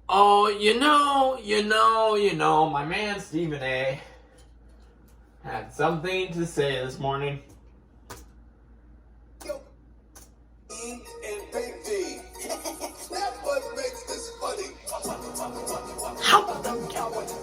Oh, my man Stephen A. had something to say this morning. How about them Cowboys?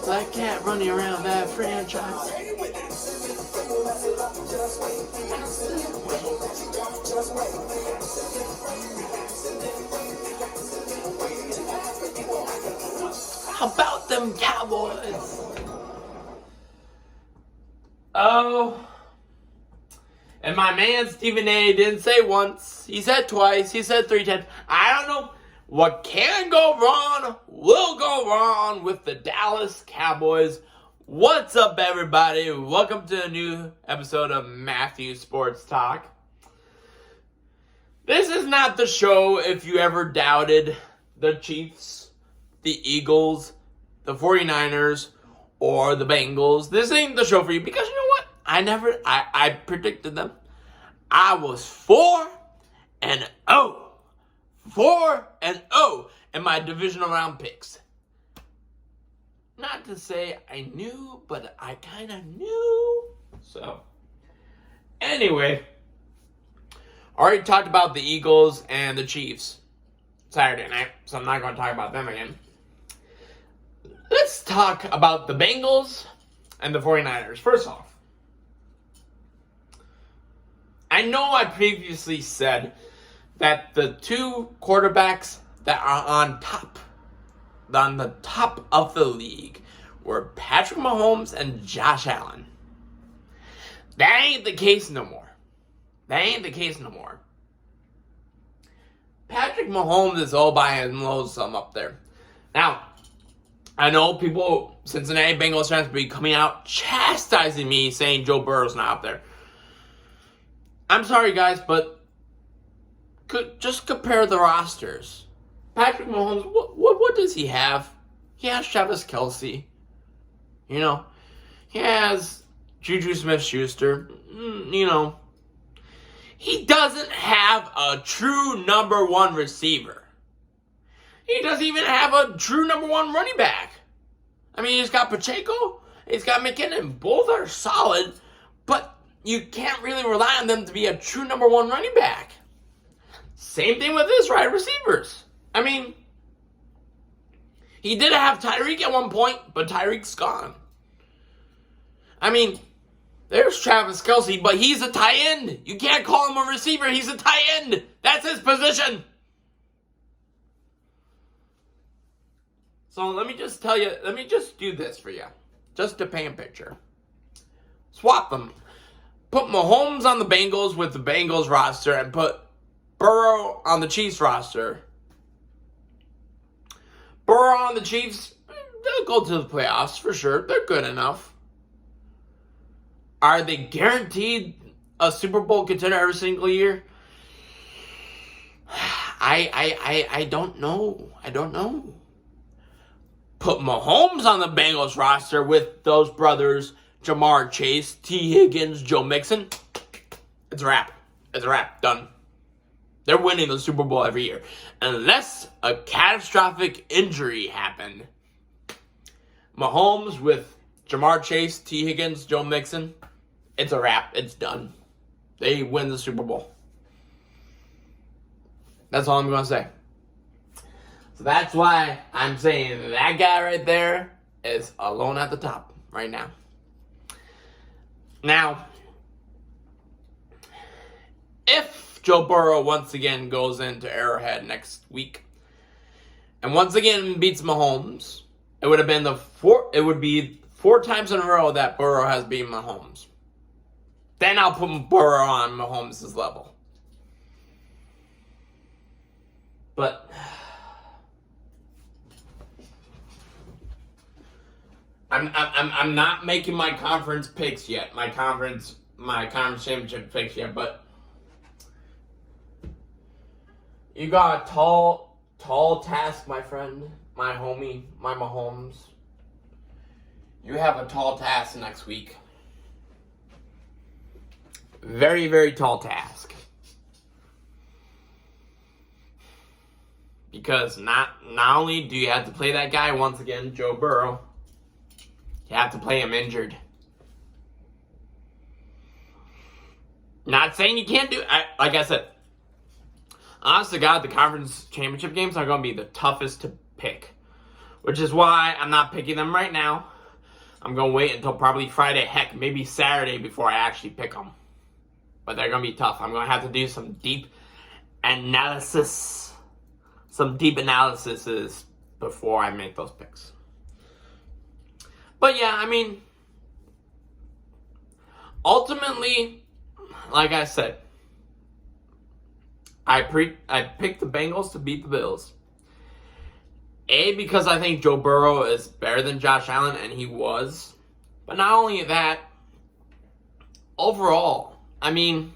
Black cat running around that franchise. How about them Cowboys? Oh. And my man Stephen A. didn't say once. He said twice. He said 3 times. I don't know. What can go wrong will go wrong with the Dallas Cowboys. What's up, everybody? Welcome to a new episode of Matthew Sports Talk. This is not the show if you ever doubted the Chiefs, the Eagles, the 49ers, or the Bengals. This ain't the show for you because you know what? I predicted them. I was 4-0. 4-0 in my divisional round picks. Not to say I knew, but I kind of knew. So, anyway, already talked about the Eagles and the Chiefs Saturday night, so I'm not going to talk about them again. Let's talk about the Bengals and the 49ers. First off, I know I previously said that the two quarterbacks that are on the top of the league were Patrick Mahomes and Josh Allen. That ain't the case no more. Patrick Mahomes is all by and lonesome up there. Now, I know people, Cincinnati Bengals fans, be coming out chastising me saying Joe Burrow's not up there. I'm sorry, guys, but just compare the rosters. Patrick Mahomes, what does he have? He has Travis Kelce. You know, he has Juju Smith-Schuster. You know, he doesn't have a true number one receiver. He doesn't even have a true number one running back. I mean, he's got Pacheco, he's got McKinnon. Both are solid, but you can't really rely on them to be a true number one running back. Same thing with his wide receivers. I mean, he did have Tyreek at one point, but Tyreek's gone. I mean, there's Travis Kelce, but he's a tight end. You can't call him a receiver. He's a tight end. That's his position. So let me just do this for you, just to paint a picture. Swap them. Put Mahomes on the Bengals with the Bengals roster and put Burrow on the Chiefs roster. Burrow on the Chiefs, they'll go to the playoffs for sure. They're good enough. Are they guaranteed a Super Bowl contender every single year? I don't know. Put Mahomes on the Bengals roster with those brothers, Jamar Chase, T. Higgins, Joe Mixon. It's a wrap. Done. They're winning the Super Bowl every year. Unless a catastrophic injury happened. Mahomes with Jamar Chase, T. Higgins, Joe Mixon. It's a wrap. It's done. They win the Super Bowl. That's all I'm going to say. So that's why I'm saying that guy right there is alone at the top right now. Now, if Joe Burrow once again goes into Arrowhead next week and once again beats Mahomes, it would be 4 times in a row that Burrow has beaten Mahomes. Then I'll put Burrow on Mahomes' level. But I'm not making my conference picks yet. My conference championship picks yet, but you got a tall task, my friend, my homie, my Mahomes. You have a tall task next week. Very, very tall task. Because not only do you have to play that guy once again, Joe Burrow, you have to play him injured. Not saying you can't do it. Like I said, honest to God, the conference championship games are going to be the toughest to pick. Which is why I'm not picking them right now. I'm going to wait until probably Friday, heck, maybe Saturday before I actually pick them. But they're going to be tough. I'm going to have to do some deep analysis. Some deep analyses before I make those picks. But yeah, I mean, ultimately, like I said, I picked the Bengals to beat the Bills. A, because I think Joe Burrow is better than Josh Allen, and he was. But not only that, overall, I mean,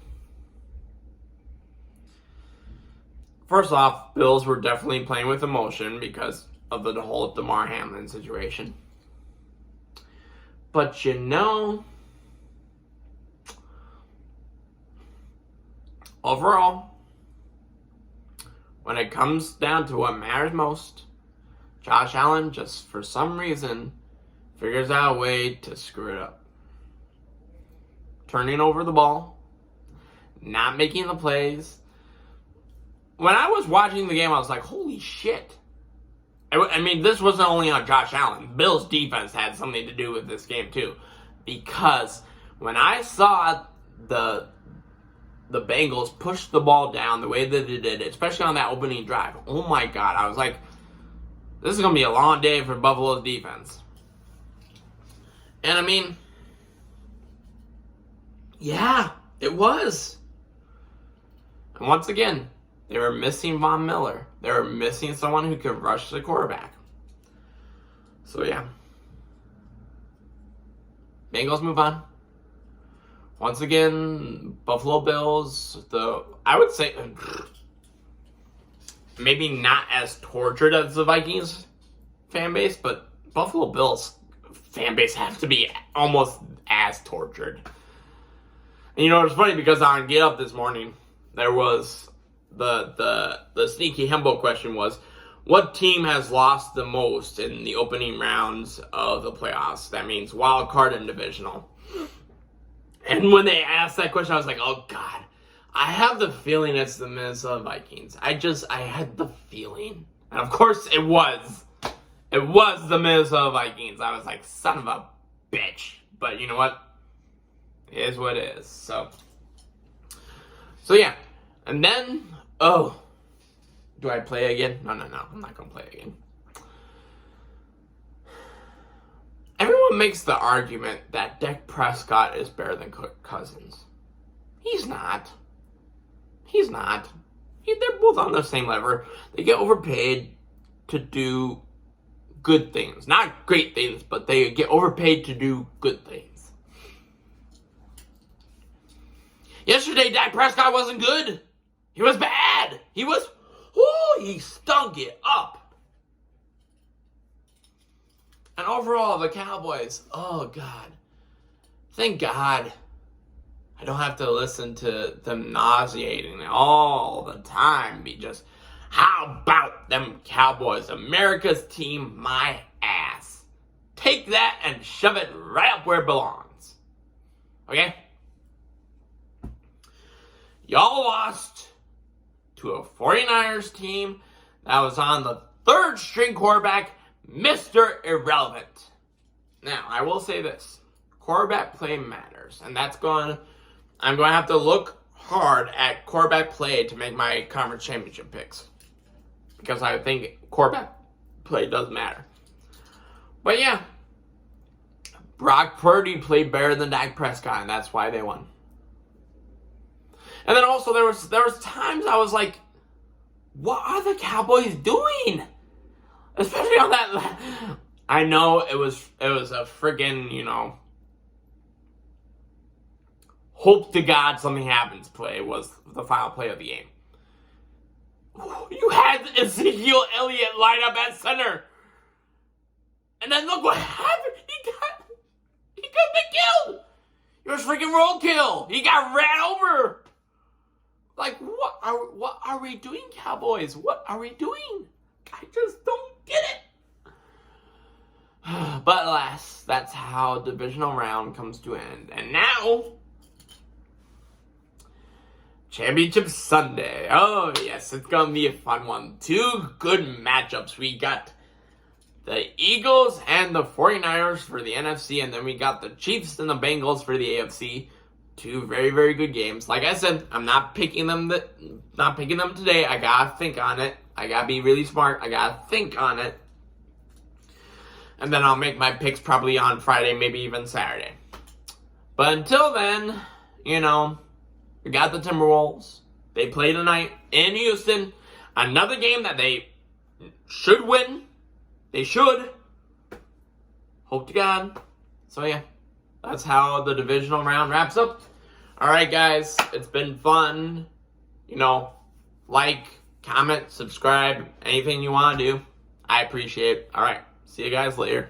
first off, Bills were definitely playing with emotion because of the whole Damar Hamlin situation. But you know, overall, when it comes down to what matters most, Josh Allen just, for some reason, figures out a way to screw it up. Turning over the ball, not making the plays. When I was watching the game, I was like, holy shit. I mean, this wasn't only on Josh Allen. Bill's defense had something to do with this game, too. Because when I saw the Bengals push the ball down the way that they did, especially on that opening drive, oh my God, I was like, this is going to be a long day for Buffalo's defense. And I mean, yeah, it was. And once again, they were missing Von Miller. They were missing someone who could rush the quarterback. So yeah. Bengals move on. Once again, Buffalo Bills, I would say maybe not as tortured as the Vikings fan base, but Buffalo Bills fan base has to be almost as tortured. And you know, it's funny because on Get Up this morning, there was the sneaky himbo question was, what team has lost the most in the opening rounds of the playoffs? That means wild card and divisional. And when they asked that question, I was like, oh God, I have the feeling it's the Minnesota Vikings. I had the feeling. And of course it was. It was the Minnesota Vikings. I was like, son of a bitch. But you know what? It is what it is. So yeah. And then, do I play again? No. I'm not going to play again. Everyone makes the argument that Dak Prescott is better than Kirk Cousins. He's not. They're both on the same level. They get overpaid to do good things. Not great things, but they get overpaid to do good things. Yesterday, Dak Prescott wasn't good. He was bad. He stunk it up. And overall, the Cowboys, oh God. Thank God I don't have to listen to them nauseating all the time. Be just, how about them Cowboys? America's team, my ass. Take that and shove it right up where it belongs. Okay? Y'all lost to a 49ers team that was on the third string quarterback, Mr. Irrelevant. Now, I will say this. Quarterback play matters. And I'm going to have to look hard at quarterback play to make my conference championship picks. Because I think quarterback play does matter. But yeah. Brock Purdy played better than Dak Prescott, and that's why they won. And then also there was times I was like, what are the Cowboys doing? Especially on I know it was a friggin', you know, hope to God something happens play was the final play of the game. You had Ezekiel Elliott line up at center. And then look what happened. He could have been killed. It was freaking roadkill. He got ran over. Like, what are we doing, Cowboys? What are we doing? I just don't get it. But alas, that's how divisional round comes to an end. And now, Championship Sunday. Oh, yes, it's going to be a fun one. Two good matchups. We got the Eagles and the 49ers for the NFC, and then we got the Chiefs and the Bengals for the AFC. Two very, very good games. Like I said, I'm not picking them today. I got to think on it. I got to be really smart. I got to think on it. And then I'll make my picks probably on Friday, maybe even Saturday. But until then, you know, we got the Timberwolves. They play tonight in Houston. Another game that they should win. They should. Hope to God. So yeah, that's how the divisional round wraps up. All right, guys, it's been fun. You know, like, comment, subscribe, anything you want to do. I appreciate it. All right, see you guys later.